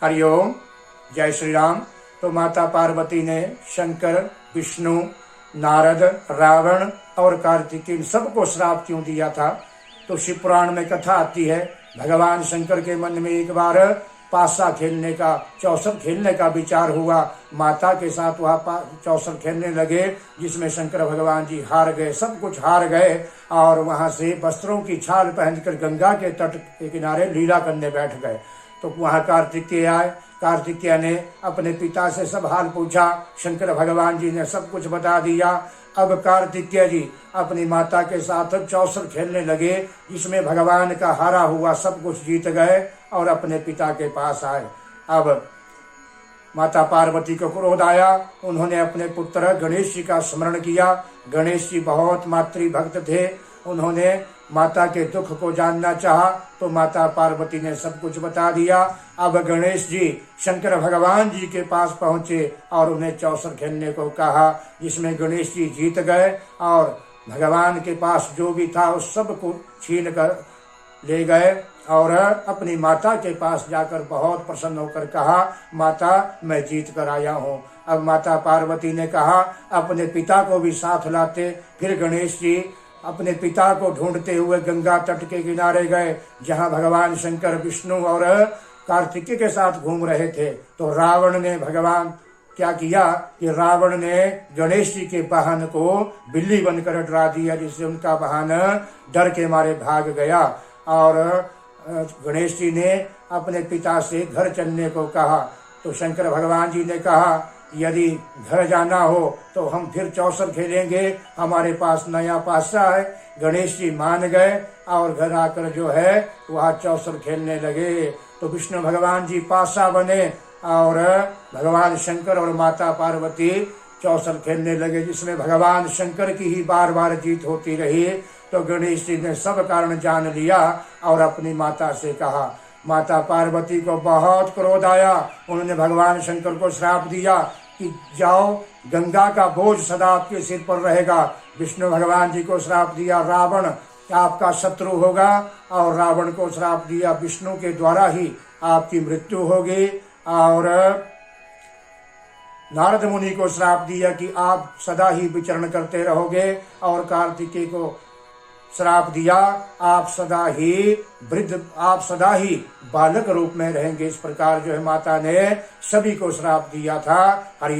हरिओम, जय श्री राम। तो माता पार्वती ने शंकर, विष्णु, नारद, रावण और कार्तिकेय सबको श्राप क्यों दिया था? तो शिव पुराण में कथा आती है, भगवान शंकर के मन में एक बार पासा खेलने का, चौसर खेलने का विचार हुआ। माता के साथ वह चौसर खेलने लगे, जिसमें शंकर भगवान जी हार गए, सब कुछ हार गए और वहां से वस्त्रों की छाल पहनकर गंगा के तट के किनारे लीला करने बैठ गए। तो वहां कार्तिकेय आए। कार्तिकेय ने अपने पिता से सब हाल पूछा। शंकर भगवान जी ने सब कुछ बता दिया। अब कार्तिकेय जी अपनी माता के साथ चौसर खेलने लगे, जिसमें भगवान का हारा हुआ सब कुछ जीत गए और अपने पिता के पास आए। अब माता पार्वती को क्रोध आया। उन्होंने अपने पुत्र गणेश जी का स्मरण किया। गणेश जी बहुत मातृभक्त थे। उन्होंने माता के दुख को जानना चाहा, तो माता पार्वती ने सब कुछ बता दिया। अब गणेश जी शंकर भगवान जी के पास पहुंचे और उन्हें चौसर खेलने को कहा, जिसमें गणेश जी जीत गए और भगवान के पास जो भी था उस सब को छीन कर ले गए और अपनी माता के पास जाकर बहुत प्रसन्न होकर कहा, माता मैं जीत कर आया हूँ। अब माता पार्वती ने कहा अपने पिता को भी साथ लाते। फिर गणेश जी अपने पिता को ढूंढते हुए गंगा तट के किनारे गए, जहां भगवान शंकर, विष्णु और कार्तिकेय के साथ घूम रहे थे। तो रावण ने भगवान क्या किया कि रावण ने गणेश जी के वाहन को बिल्ली बनकर डरा दिया, जिससे उनका वाहन डर के मारे भाग गया। और गणेश जी ने अपने पिता से घर चलने को कहा। तो शंकर भगवान जी ने कहा, यदि घर जाना हो तो हम फिर चौसर खेलेंगे, हमारे पास नया पासा है। गणेश जी मान गए और घर आकर जो है वहाँ चौसर खेलने लगे। तो विष्णु भगवान जी पासा बने और भगवान शंकर और माता पार्वती चौसर खेलने लगे, जिसमें भगवान शंकर की ही बार बार जीत होती रही। तो गणेश जी ने सब कारण जान लिया और अपनी माता से कहा। माता पार्वती को बहुत क्रोध आया। उन्होंने भगवान शंकर को श्राप दिया कि जाओ, गंगा का बोझ सदा आपके सिर पर रहेगा। विष्णु भगवान जी को श्राप दिया, रावण आपका शत्रु होगा, और रावण को श्राप दिया, विष्णु के द्वारा ही आपकी मृत्यु होगी। और नारद मुनि को श्राप दिया कि आप सदा ही विचरण करते रहोगे। और कार्तिकेय को श्राप दिया, आप सदा ही बालक रूप में रहेंगे। इस प्रकार जो है माता ने सभी को श्राप दिया था। हरि